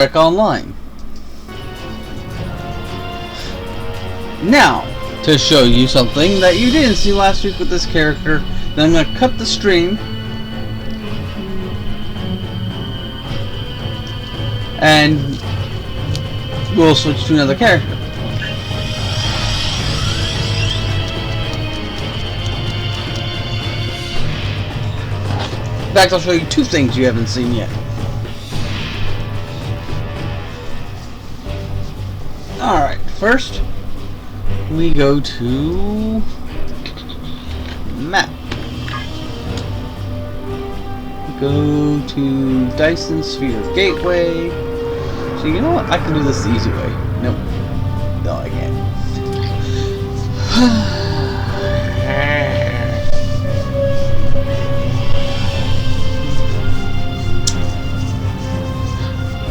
Trek Online. Now, to show you something that you didn't see last week with this character, then I'm going to cut the stream and we'll switch to another character. In fact, I'll show you two things you haven't seen yet. Alright, first we go to map. Go to Dyson Sphere Gateway. So you know what? I can do this the easy way. Nope. No, I can't.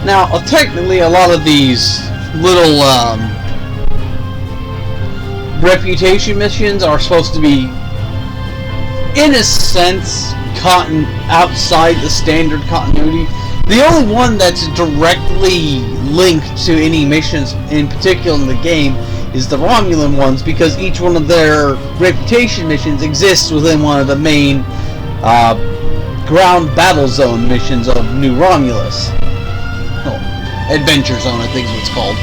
Now, technically, a lot of these little reputation missions are supposed to be, in a sense, outside the standard continuity. The only one that's directly linked to any missions in particular in the game is the Romulan ones, because each one of their reputation missions exists within one of the main ground battle zone missions of New Romulus. Oh, Adventure Zone, I think is what it's called,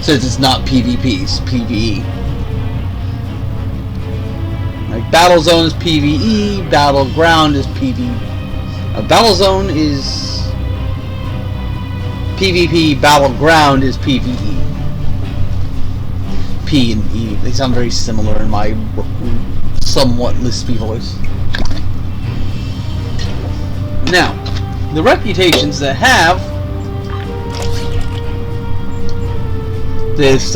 since it's not PvP, it's PvE. Like Battle Zone is PvE, Battleground is PvE. Battle Zone is PvP, Battleground is PvE. P and E, they sound very similar in my somewhat lispy voice. Now, the reputations that have this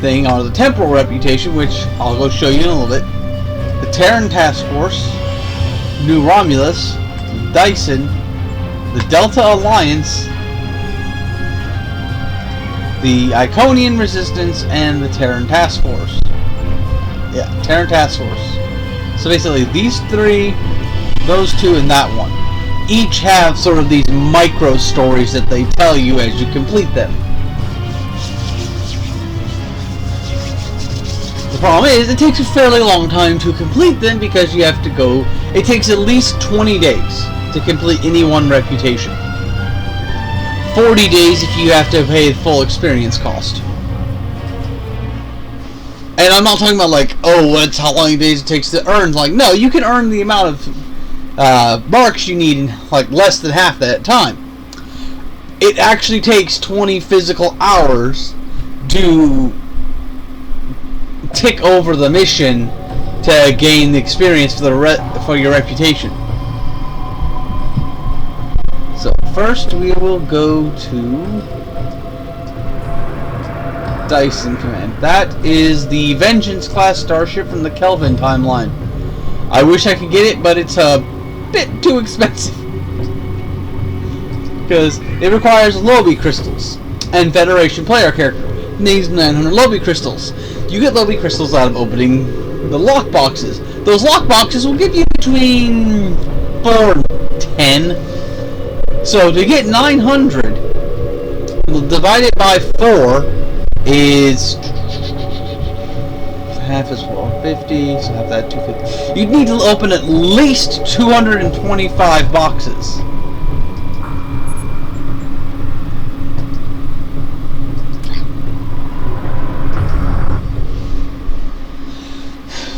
thing are the temporal reputation, which I'll go show you in a little bit. The Terran Task Force, New Romulus, Dyson, the Delta Alliance, the Iconian Resistance, and the Terran Task Force. Yeah, Terran Task Force. So basically these three, those two, and that one each have sort of these micro stories that they tell you as you complete them. The problem is, it takes a fairly long time to complete them because you have to go. It takes at least 20 days to complete any one reputation. 40 days if you have to pay the full experience cost. And I'm not talking about like, oh, that's how long days it takes to earn. Like, no, you can earn the amount of marks you need in like less than half that time. It actually takes 20 physical hours to tick over the mission to gain the experience for for your reputation. So first we will go to Dyson Command. That is the Vengeance class starship from the Kelvin timeline. I wish I could get it, but it's a bit too expensive because it requires Lobby crystals and Federation player character needs 900 Lobby crystals. You get Lobby crystals out of opening the lock boxes. Those lock boxes will give you between 4 and 10. So to get 900, divided by 4 is half is 450, so half that 250. You'd need to open at least 225 boxes.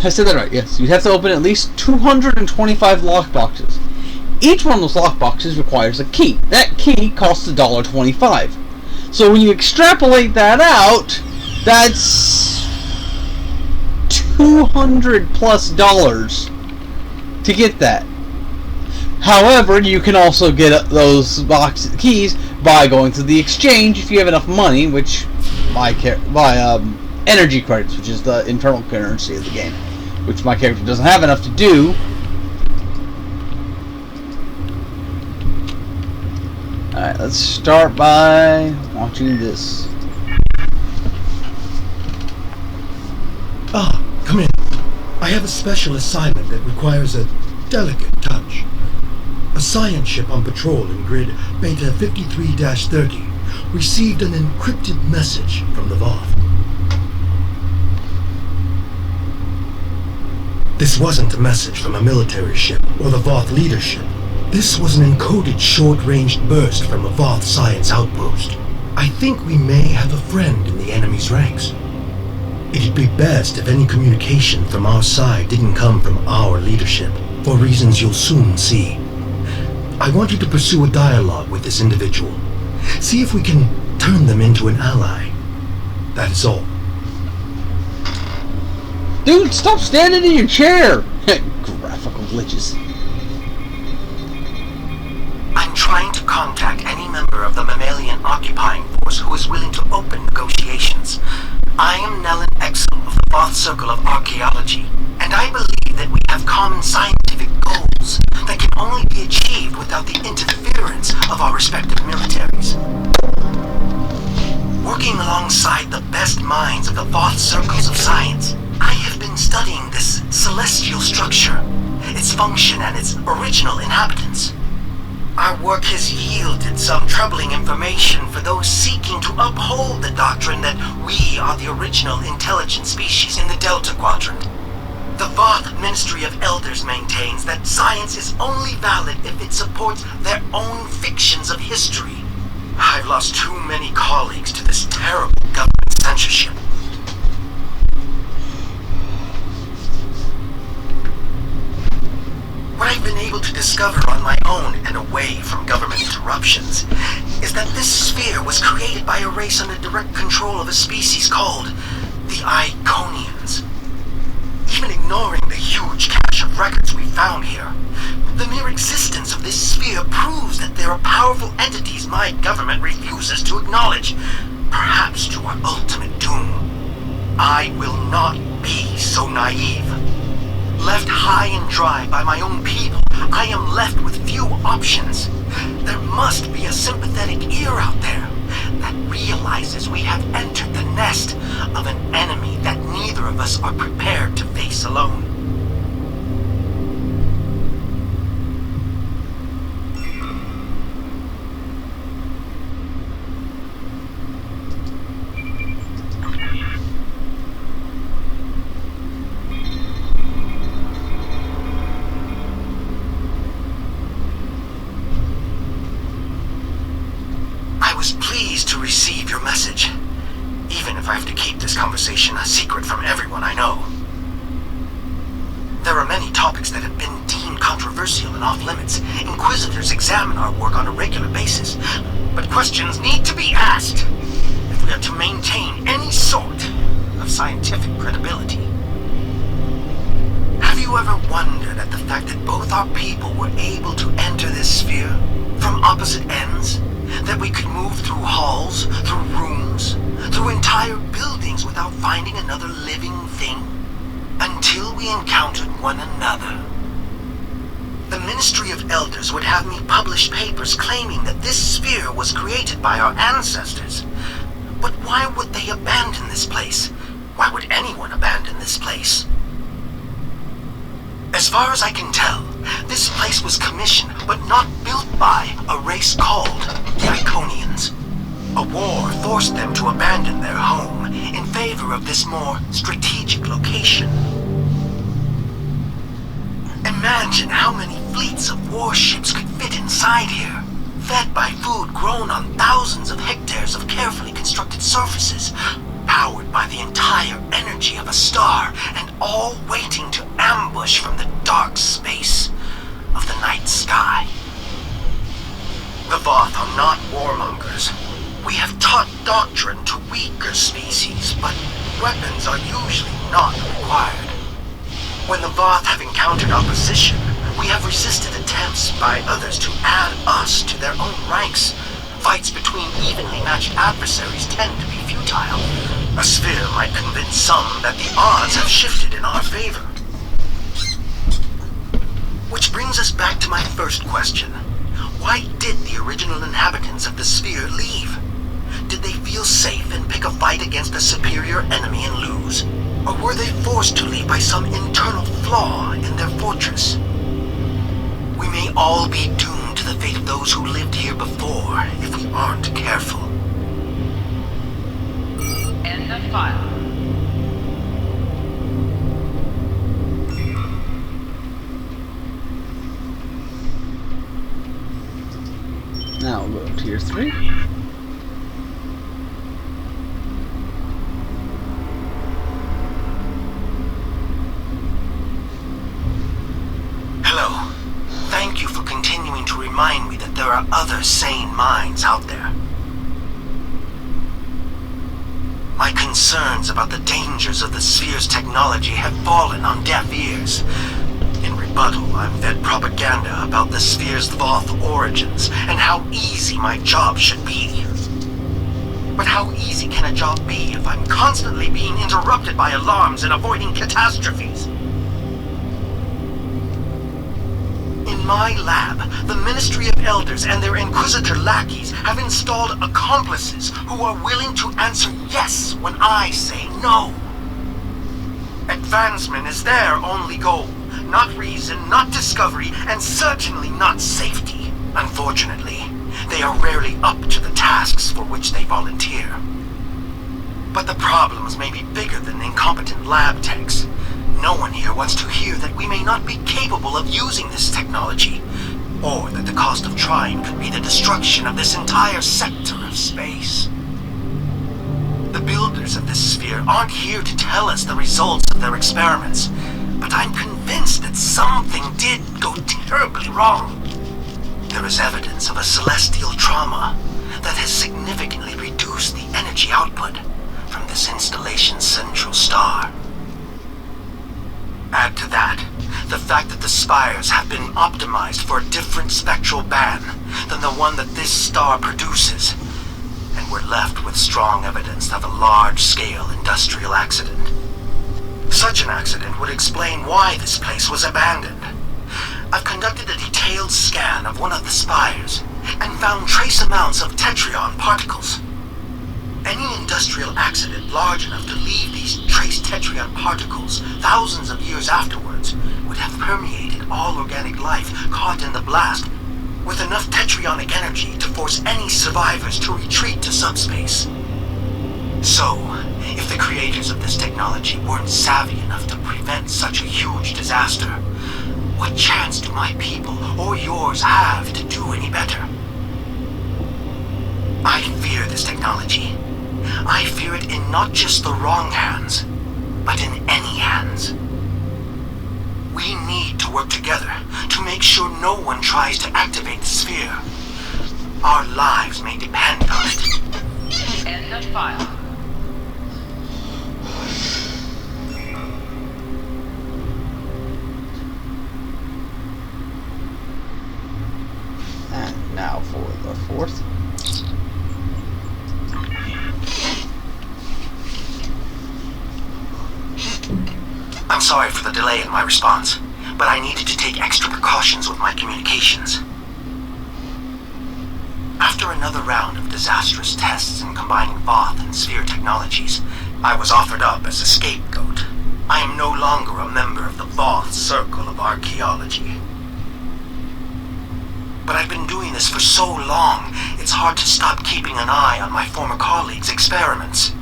I said that right, yes. You'd have to open at least 225 lock boxes. Each one of those lock boxes requires a key. That key costs $1.25. So when you extrapolate that out, that's $200+ to get that. However, you can also get those keys by going to the exchange if you have enough money, which by energy credits, which is the internal currency of the game, which my character doesn't have enough to do. Alright, let's start by watching this. Ah, come in. I have a special assignment that requires a delicate touch. A science ship on patrol in grid Beta 53-30 received an encrypted message from the Voth. This wasn't a message from a military ship or the Voth leadership. This was an encoded short-ranged burst from a Voth science outpost. I think we may have a friend in the enemy's ranks. It'd be best if any communication from our side didn't come from our leadership, for reasons you'll soon see. I want you to pursue a dialogue with this individual. See if we can turn them into an ally. That is all. Dude, stop standing in your chair! Graphical glitches. I'm trying to contact any member of the mammalian occupying force who is willing to open negotiations. I am Nellen Exel of the Voth Circle of Archaeology, and I believe that we have common scientific goals that can only be achieved without the interference of our respective militaries. Working alongside the best minds of the Voth Circles of Science, I have been studying this celestial structure, its function and its original inhabitants. Our work has yielded some troubling information for those seeking to uphold the doctrine that we are the original intelligent species in the Delta Quadrant. The Voth Ministry of Elders maintains that science is only valid if it supports their own fictions of history. I've lost too many colleagues to this terrible government censorship. What I've been able to discover on my own and away from government interruptions is that this sphere was created by a race under direct control of a species called the Iconians. Even ignoring the huge cache of records we found here, the mere existence of this sphere proves that there are powerful entities my government refuses to acknowledge, perhaps to our ultimate doom. I will not be so naive. Left high and dry by my own people, I am left with few options. There must be a sympathetic ear out there that realizes we have entered the nest of an enemy that neither of us are prepared to face alone. Receive your message, even if I have to keep this conversation a secret from everyone I know. There are many topics that have been deemed controversial and off-limits. Inquisitors examine our work on a regular basis, but questions need to be asked if we are to maintain any sort of scientific credibility. Have you ever wondered at the fact that both our people were able to enter this sphere from opposite ends? That we could move through halls, through rooms, through entire buildings without finding another living thing, until we encountered one another. The Ministry of Elders would have me publish papers claiming that this sphere was created by our ancestors. But why would they abandon this place? Why would anyone abandon this place? As far as I can tell, this place was commissioned but not built by a race called the Iconians. A war forced them to abandon their home in favor of this more strategic location. Imagine how many fleets of warships could fit inside here, fed by food grown on thousands of hectares of carefully constructed surfaces, powered by the entire energy of a star, and all waiting to ambush from the dark space of the night sky. The Voth are not warmongers. We have taught doctrine to weaker species, but weapons are usually not required. When the Voth have encountered opposition, we have resisted attempts by others to add us to their own ranks. Fights between evenly matched adversaries tend to be futile. A sphere might convince some that the odds have shifted in our favor. Which brings us back to my first question. Why did the original inhabitants of the sphere leave? Did they feel safe and pick a fight against a superior enemy and lose? Or were they forced to leave by some internal flaw in their fortress? We may all be doomed to the fate of those who lived here before if we aren't careful. End of file. Now we'll go to tier 3. Hello. Thank you for continuing to remind me that there are other sane minds out there. My concerns about the dangers of the Sphere's technology have fallen on deaf ears. In rebuttal, I'm fed propaganda about the Sphere's Voth origins and how easy my job should be. But how easy can a job be if I'm constantly being interrupted by alarms and avoiding catastrophes? In my lab, the Ministry of Elders and their Inquisitor lackeys have installed accomplices who are willing to answer yes when I say no. Advancement is their only goal. Not reason, not discovery, and certainly not safety. Unfortunately, they are rarely up to the tasks for which they volunteer. But the problems may be bigger than incompetent lab techs. No one here wants to hear that we may not be capable of using this technology, or that the cost of trying could be the destruction of this entire sector of space. The builders of this sphere aren't here to tell us the results of their experiments, but I'm convinced that something did go terribly wrong. There is evidence of a celestial trauma that has significantly reduced the energy output from this installation's central star. Add to that the fact that the spires have been optimized for a different spectral band than the one that this star produces, and we're left with strong evidence of a large-scale industrial accident. Such an accident would explain why this place was abandoned. I've conducted a detailed scan of one of the spires and found trace amounts of tetryon particles. Any industrial accident large enough to leave these trace tetryon particles thousands of years afterwards would have permeated all organic life caught in the blast, with enough tetrionic energy to force any survivors to retreat to subspace. So, if the creators of this technology weren't savvy enough to prevent such a huge disaster, what chance do my people or yours have to do any better? I fear this technology. I fear it in not just the wrong hands, but in any hands. We need to work together to make sure no one tries to activate the sphere. Our lives may depend on it. End of file. And now for the 4th. I'm sorry for the delay in my response, but I needed to take extra precautions with my communications. After another round of disastrous tests in combining Voth and Sphere technologies, I was offered up as a scapegoat. I am no longer a member of the Voth Circle of Archaeology. But I've been doing this for so long, it's hard to stop keeping an eye on my former colleagues' experiments.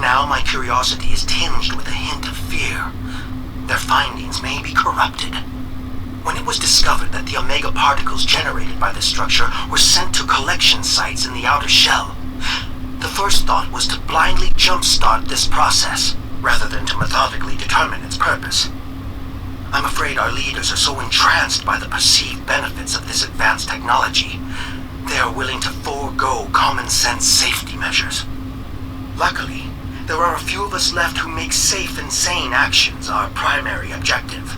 Now my curiosity is tinged with a hint of fear. Their findings may be corrupted. When it was discovered that the Omega particles generated by this structure were sent to collection sites in the outer shell, the first thought was to blindly jumpstart this process, rather than to methodically determine its purpose. I'm afraid our leaders are so entranced by the perceived benefits of this advanced technology, they are willing to forego common-sense safety measures. Luckily, there are a few of us left who make safe and sane actions our primary objective.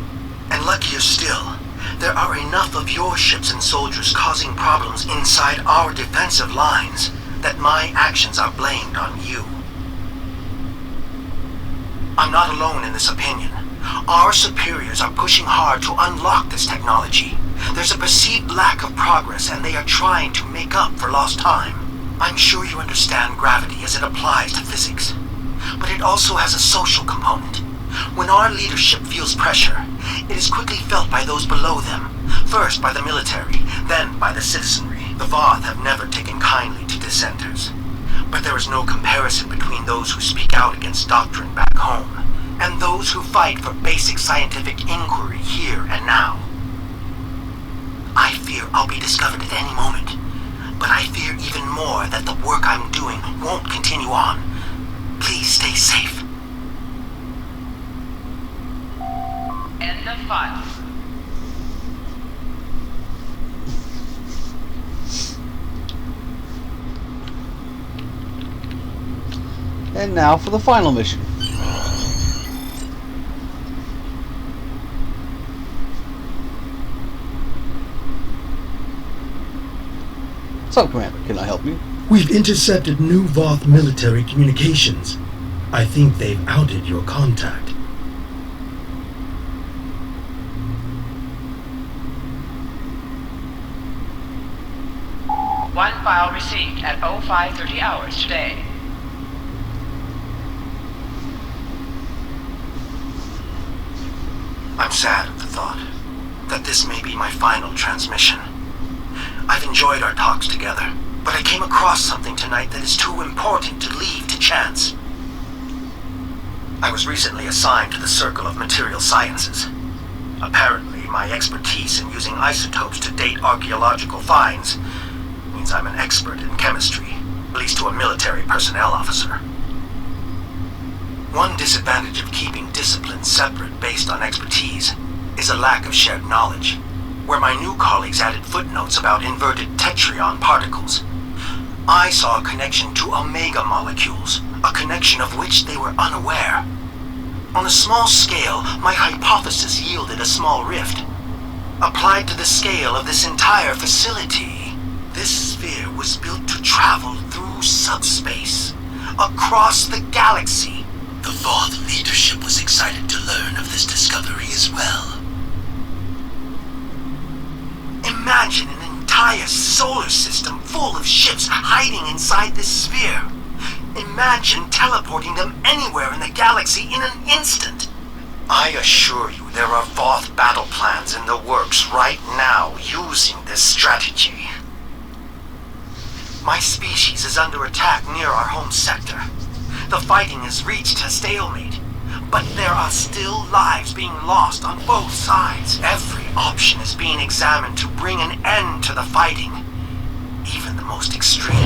And luckier still, there are enough of your ships and soldiers causing problems inside our defensive lines that my actions are blamed on you. I'm not alone in this opinion. Our superiors are pushing hard to unlock this technology. There's a perceived lack of progress, and they are trying to make up for lost time. I'm sure you understand gravity as it applies to physics, but it also has a social component. When our leadership feels pressure, it is quickly felt by those below them, First by the military, then by the citizenry. The Voth have never taken kindly to dissenters. But there is no comparison between those who speak out against doctrine back home and those who fight for basic scientific inquiry here and now. I fear I'll be discovered at any moment, but I fear even more that the work I'm doing won't continue on. Please stay safe. End of file. And now for the final mission. So, Commander, can I help you? We've intercepted new Voth military communications. I think they've outed your contact. One file received at 0530 hours today. I'm sad at the thought that this may be my final transmission. I've enjoyed our talks together, but I came across something tonight that is too important to leave to chance. I was recently assigned to the Circle of Material Sciences. Apparently, my expertise in using isotopes to date archaeological finds means I'm an expert in chemistry, at least to a military personnel officer. One disadvantage of keeping disciplines separate based on expertise is a lack of shared knowledge, where my new colleagues added footnotes about inverted tetryon particles. I saw a connection to omega molecules, a connection of which they were unaware. On a small scale, my hypothesis yielded a small rift. Applied to the scale of this entire facility, this sphere was built to travel through subspace, across the galaxy. The Voth leadership was excited to learn of this discovery as well. Imagine an entire solar system full of ships hiding inside this sphere. Imagine teleporting them anywhere in the galaxy in an instant. I assure you there are Voth battle plans in the works right now using this strategy. My species is under attack near our home sector. The fighting has reached a stalemate, but there are still lives being lost on both sides. Every option is being examined to bring an end to the fighting, even the most extreme.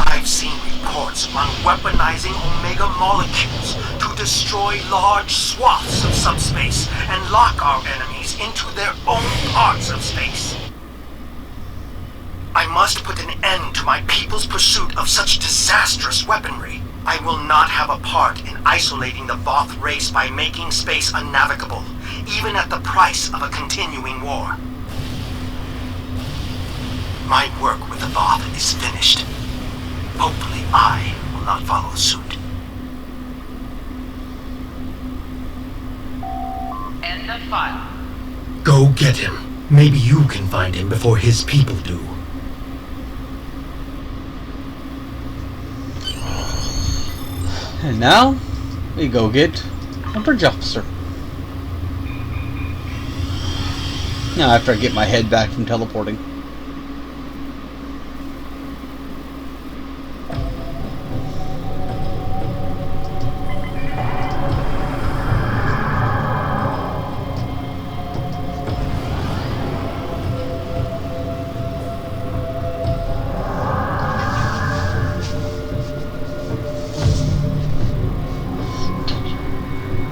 I've seen reports on weaponizing omega molecules to destroy large swaths of subspace and lock our enemies into their own parts of space. I must put an end to my people's pursuit of such disastrous weaponry. I will not have a part in isolating the Voth race by making space unnavigable, even at the price of a continuing war. My work with the Voth is finished. Hopefully I will not follow suit. End of file. Go get him. Maybe you can find him before his people do. And now, we go get a bridge officer. Now, after I get my head back from teleporting.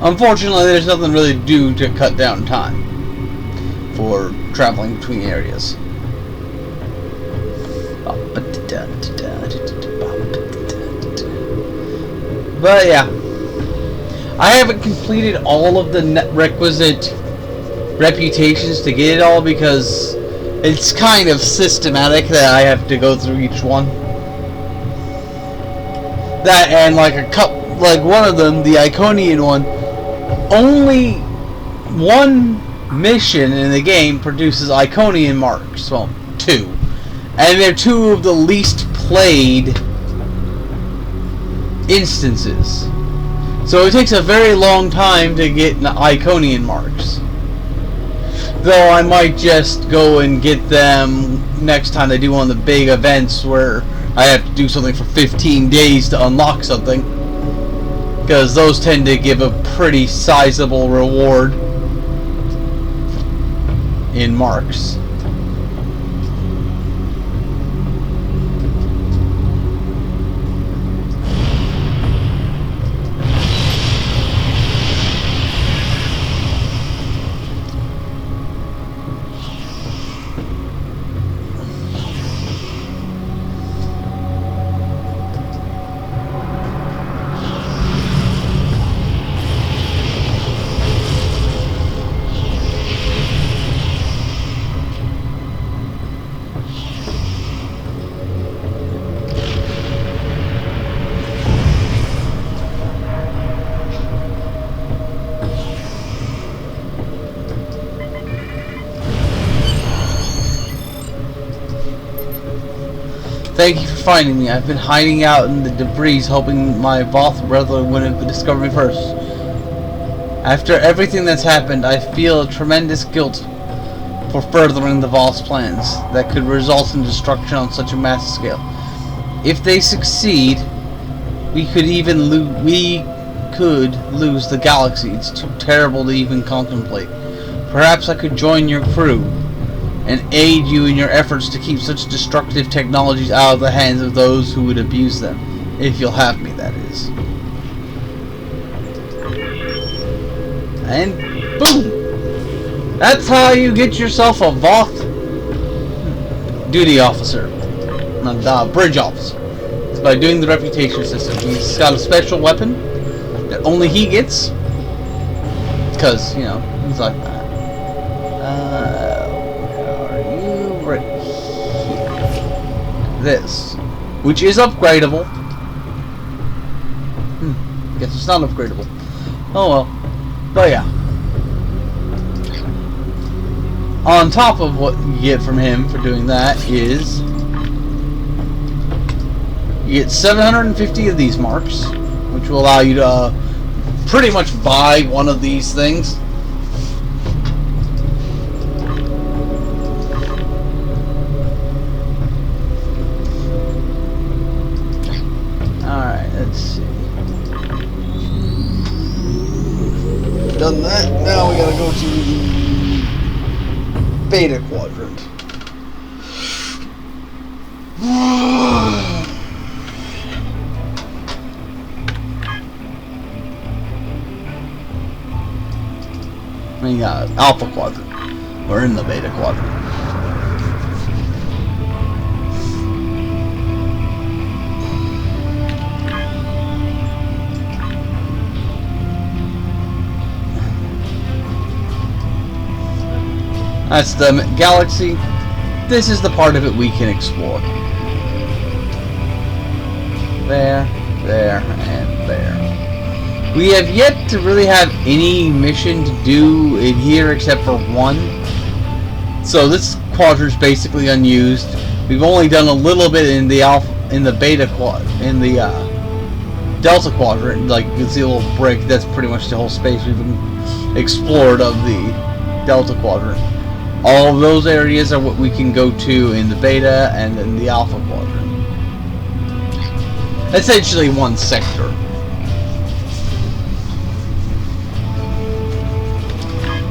Unfortunately, there's nothing really to do to cut down time for traveling between areas. But yeah, I haven't completed all of the requisite reputations to get it all because it's kind of systematic that I have to go through each one. That and like one of them, the Iconian one, only one mission in the game produces Iconian marks. Well, 2. And they're 2 of the least played instances. So it takes a very long time to get Iconian marks. Though I might just go and get them next time they do one of the big events where I have to do something for 15 days to unlock something. Because those tend to give a pretty sizable reward in marks. Thank you for finding me. I've been hiding out in the debris hoping my Voth brother wouldn't discover me first. After everything that's happened, I feel a tremendous guilt for furthering the Voth's plans that could result in destruction on such a massive scale. If they succeed, we could lose the galaxy. It's too terrible to even contemplate. Perhaps I could join your crew and aid you in your efforts to keep such destructive technologies out of the hands of those who would abuse them. If you'll have me, that is. And boom! That's how you get yourself a Voth duty officer. Not bridge officer. It's by doing the reputation system. He's got a special weapon that only he gets. Because, you know, he's like that. Right here. This, which is upgradable. Guess it's not upgradable. Oh well. But yeah. On top of what you get from him for doing that is you get 750 of these marks, which will allow you to pretty much buy one of these things. Alright, let's see. Done that, now we gotta go to the Beta Quadrant. I mean, Alpha Quadrant. We're in the Beta Quadrant. That's the galaxy. This is the part of it we can explore. There, there, and there. We have yet to really have any mission to do in here except for one. So this quadrant is basically unused. We've only done a little bit in the Delta Quadrant. Like you can see a little break. That's pretty much the whole space we've explored of the Delta Quadrant. All of those areas are what we can go to in the Beta and in the Alpha Quadrant. Essentially one sector.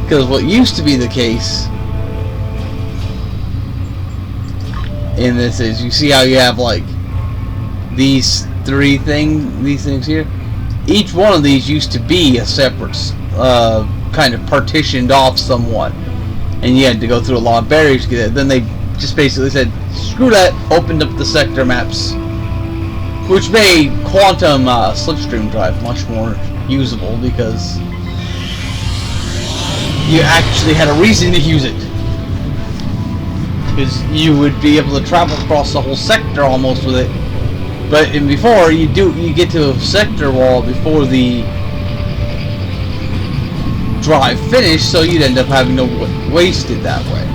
Because what used to be the case in this is, you see how you have like these these things here? Each one of these used to be a separate, kind of partitioned off somewhat. And you had to go through a lot of barriers to get it. Then they just basically said, screw that, opened up the sector maps. Which made Quantum Slipstream Drive much more usable because you actually had a reason to use it. Because you would be able to travel across the whole sector almost with it. But before, you get to a sector wall before the drive finished, so you'd end up having to waste it that way.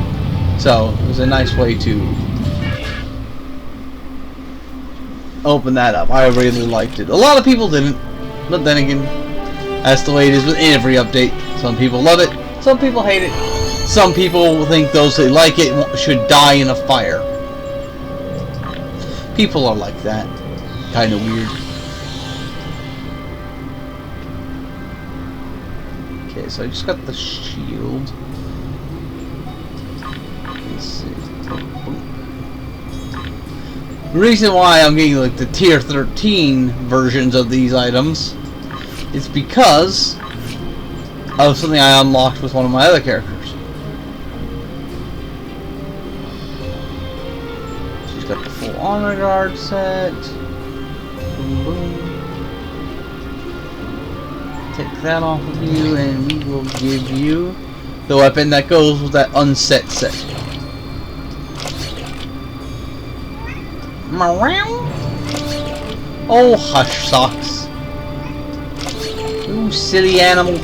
So it was a nice way to open that up. I really liked it. A lot of people didn't, but then again, that's the way it is with every update. Some people love it, Some people hate it. Some people think those that like it should die in a fire. People are like that. Kind of weird. Okay, so I just got the shield. Let's see. The reason why I'm getting like the tier 13 versions of these items is because of something I unlocked with one of my other characters. She's got the full honor guard set. Boom, boom. Take that off of you, and we will give you the weapon that goes with that unset set. Oh, hush socks. You silly animal.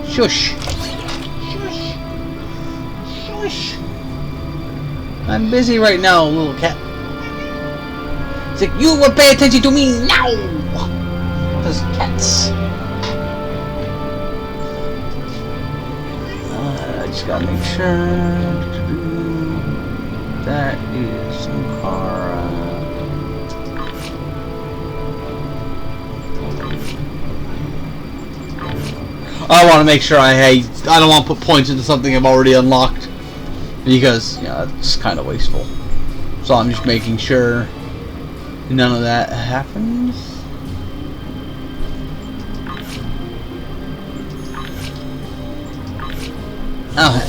Shush. Shush. Shush. I'm busy right now, little cat. It's like, you will pay attention to me now! Those cats. I just gotta make sure. That is Sankara. I want to make sure I don't want to put points into something I've already unlocked, because it's kind of wasteful. So I'm just making sure none of that happens. Okay.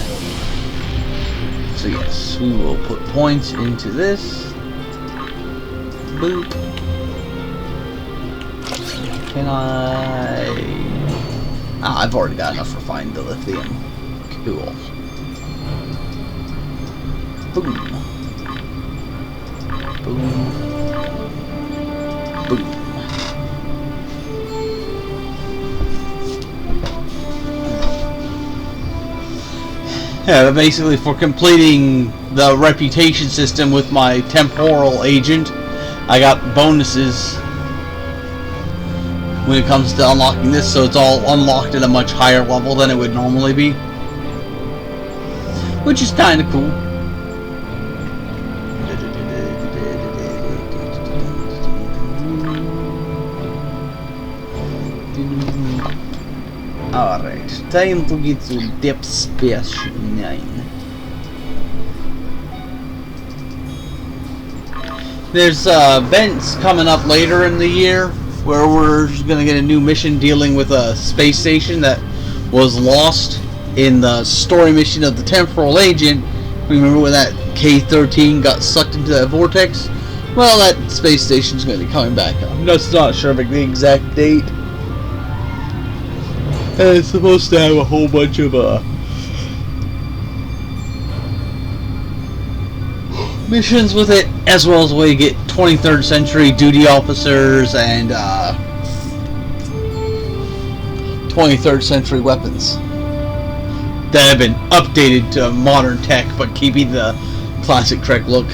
So yes, we will put points into this. Boop. Can I? Ah, I've already got enough refined the lithium. Cool. Boom. Boom. Boom. Yeah, but basically for completing the reputation system with my temporal agent, I got bonuses when it comes to unlocking this, so it's all unlocked at a much higher level than it would normally be, which is kind of cool. Alright, time to get to Depth Space 9. There's events coming up later in the year where we're gonna get a new mission dealing with a space station that was lost in the story mission of the Temporal Agent. Remember when that K-13 got sucked into that vortex? Well, that space station's gonna be coming back up. I'm just not sure of the exact date. And it's supposed to have a whole bunch of missions with it, as well as a way to get 23rd century duty officers and 23rd century weapons that have been updated to modern tech but keeping the classic Trek look.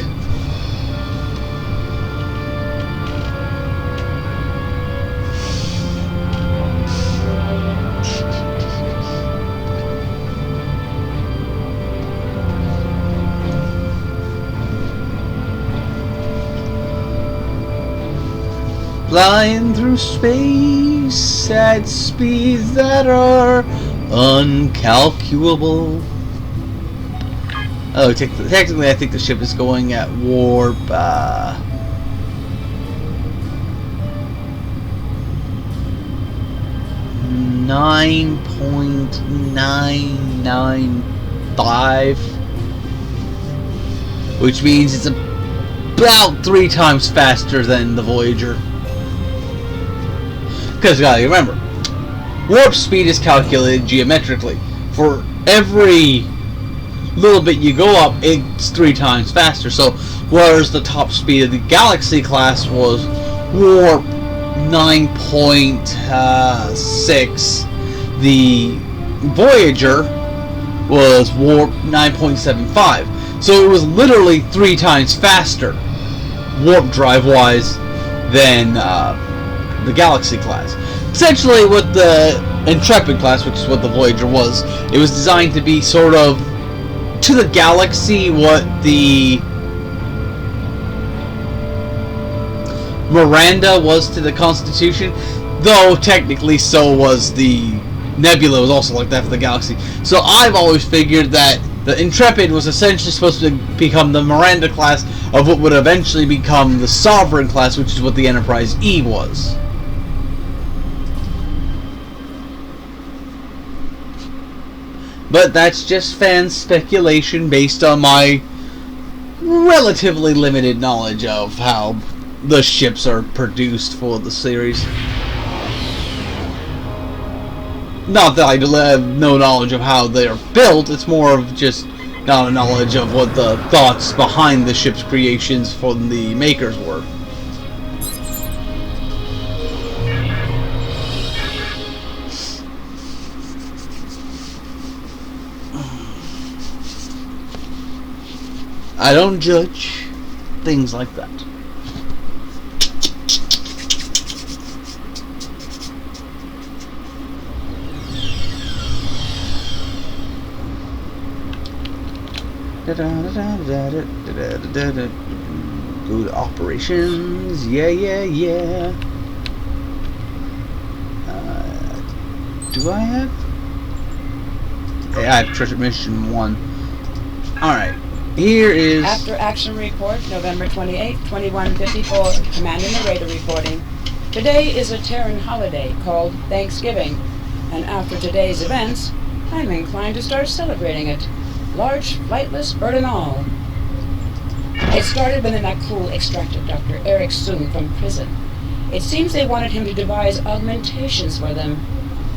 Flying through space at speeds that are uncalculable. Oh, technically I think the ship is going at warp 9.995, which means it's about 3 times faster than the Voyager. Because you gotta remember, warp speed is calculated geometrically. For every little bit you go up, it's 3 times faster. So, whereas the top speed of the Galaxy class was warp 9.6, the Voyager was warp 9.75. So it was literally 3 times faster, warp drive wise, than the Galaxy class. Essentially, with the Intrepid class, which is what the Voyager was, it was designed to be sort of to the galaxy what the Miranda was to the Constitution, though technically so was the Nebula, was also like that for the galaxy. So I've always figured that the Intrepid was essentially supposed to become the Miranda class of what would eventually become the Sovereign class, which is what the Enterprise E was. But that's just fan speculation based on my relatively limited knowledge of how the ships are produced for the series. Not that I have no knowledge of how they are built, it's more of just not a knowledge of what the thoughts behind the ship's creations from the makers were. I don't judge things like that. Go to operations. Yeah. Do I have? I have treasure mission 1. Alright. Here is... After action report, November 28, 2154, Commander Narrator reporting. Today is a Terran holiday called Thanksgiving, and after today's events, I'm inclined to start celebrating it. Large, flightless bird and all. It started when the Nakul extracted Dr. Eric Soong from prison. It seems they wanted him to devise augmentations for them.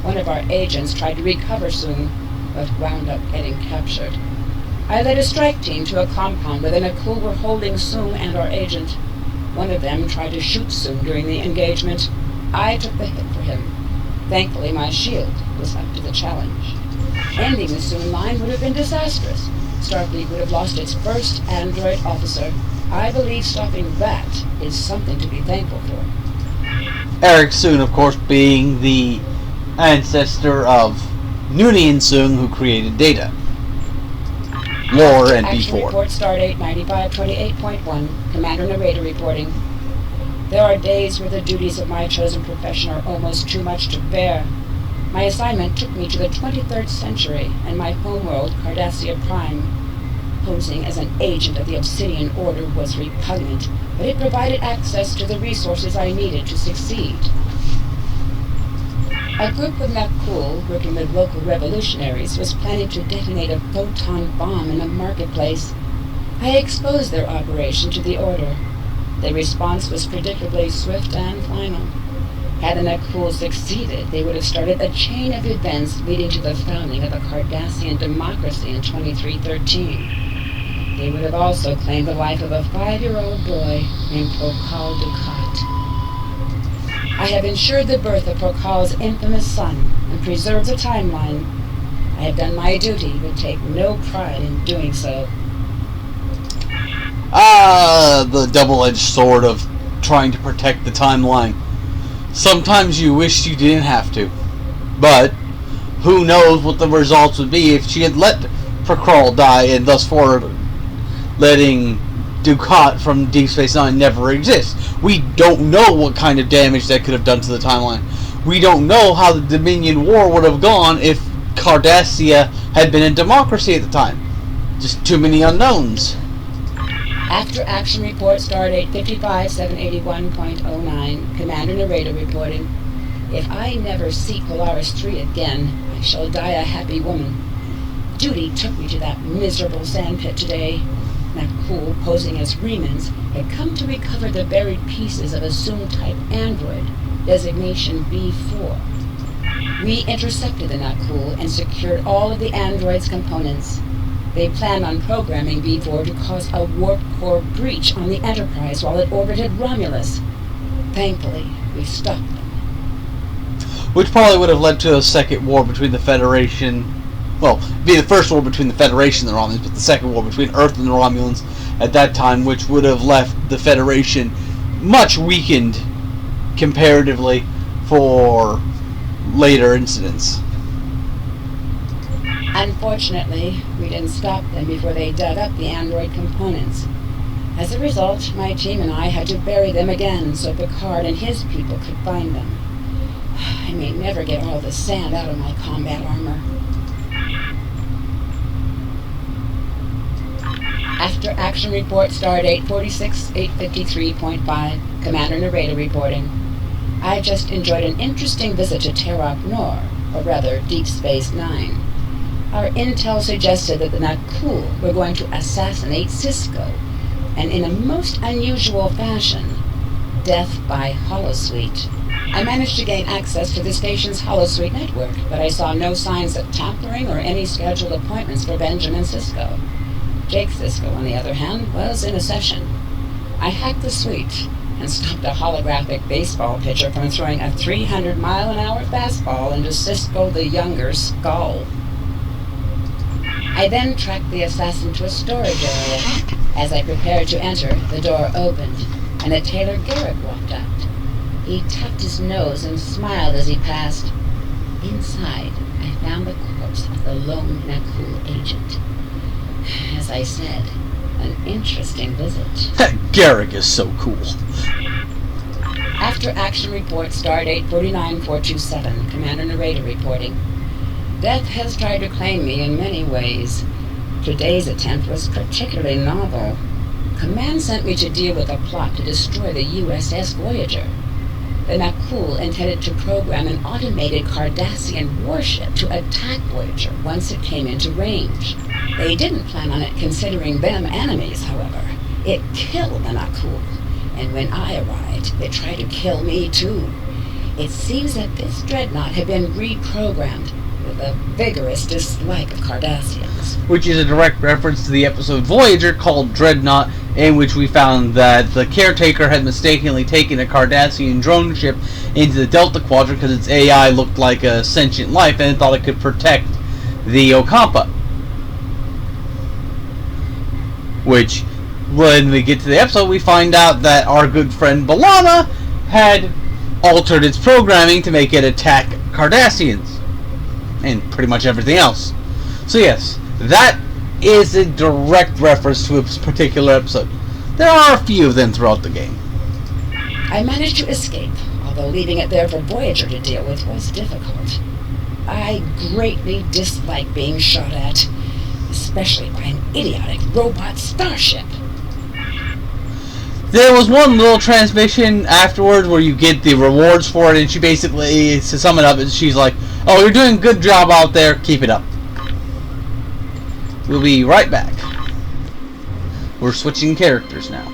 One of our agents tried to recover Soong, but wound up getting captured. I led a strike team to a compound where the Nakul were holding Soong and our agent. One of them tried to shoot Soong during the engagement. I took the hit for him. Thankfully, my shield was up to the challenge. Ending the Soong line would have been disastrous. Starfleet would have lost its first android officer. I believe stopping that is something to be thankful for. Eric Soong, of course, being the ancestor of Noonien Soong, who created Data. Lore and Action B4. report stardate 9528.1. Commander Narrator reporting. There are days where the duties of my chosen profession are almost too much to bear. My assignment took me to the 23rd century and my homeworld, Cardassia Prime. Posing as an agent of the Obsidian Order was repugnant, but it provided access to the resources I needed to succeed. A group of Nakul, working with local revolutionaries, was planning to detonate a photon bomb in a marketplace. I exposed their operation to the Order. The response was predictably swift and final. Had the Nakul succeeded, they would have started a chain of events leading to the founding of a Cardassian democracy in 2313. They would have also claimed the life of a 5-year-old boy named Prokal Dukat. I have ensured the birth of Prokal's infamous son and preserved the timeline. I have done my duty, but take no pride in doing so. The double-edged sword of trying to protect the timeline. Sometimes you wish you didn't have to. But who knows what the results would be if she had let Prokal die and thus far letting Dukat from Deep Space Nine never exist. We don't know what kind of damage that could have done to the timeline. We don't know how the Dominion War would have gone if Cardassia had been a democracy at the time. Just too many unknowns. After action report stardate 55781.09, Commander Narrator reporting. If I never see Polaris 3 again, I shall die a happy woman. Duty took me to that miserable sandpit today. Nakul, posing as Remans, had come to recover the buried pieces of a Zoom-type android, designation B4. We intercepted the Nakul and secured all of the android's components. They planned on programming B4 to cause a warp core breach on the Enterprise while it orbited Romulus. Thankfully, we stopped them. Which probably would have led to a second war between the Federation. Well, it'd be the first war between the Federation and the Romulans, but the second war between Earth and the Romulans at that time, which would have left the Federation much weakened comparatively for later incidents. Unfortunately, we didn't stop them before they dug up the android components. As a result, my team and I had to bury them again so Picard and his people could find them. I may never get all the sand out of my combat armor. After action report stardate 46853.5, Commander Narrator reporting. I just enjoyed an interesting visit to Terok Nor, or rather Deep Space Nine. Our intel suggested that the Nakul were going to assassinate Cisco, and in a most unusual fashion, death by holosuite. I managed to gain access to the station's holosuite network, but I saw no signs of tampering or any scheduled appointments for Benjamin Cisco. Jake Cisco, on the other hand, was in a session. I hacked the suite and stopped a holographic baseball pitcher from throwing a 300-mile-an-hour fastball into Cisco the Younger's skull. I then tracked the assassin to a storage area. As I prepared to enter, the door opened, and a Taylor Garrett walked out. He tapped his nose and smiled as he passed. Inside, I found the corpse of the lone Nakul agent. As I said, an interesting visit. Garrick is so cool. After action report stardate 49427, Commander Narrator reporting. Death has tried to claim me in many ways. Today's attempt was particularly novel. Command sent me to deal with a plot to destroy the USS Voyager. The Nakul intended to program an automated Cardassian warship to attack Voyager once it came into range. They didn't plan on it considering them enemies, however. It killed the Nakul, and when I arrived, it tried to kill me too. It seems that this dreadnought had been reprogrammed with a vigorous dislike of Cardassians. Which is a direct reference to the episode Voyager called Dreadnought, in which we found that the caretaker had mistakenly taken a Cardassian drone ship into the Delta Quadrant because its AI looked like a sentient life and it thought it could protect the Ocampa. Which, when we get to the episode, we find out that our good friend B'Elanna had altered its programming to make it attack Cardassians. And pretty much everything else. So yes, that is a direct reference to a particular episode. There are a few of them throughout the game. I managed to escape, although leaving it there for Voyager to deal with was difficult. I greatly dislike being shot at, especially by an idiotic robot starship. There was one little transmission afterwards where you get the rewards for it, and she basically, to sum it up, she's like, "Oh, you're doing a good job out there, keep it up." We'll be right back. We're switching characters now.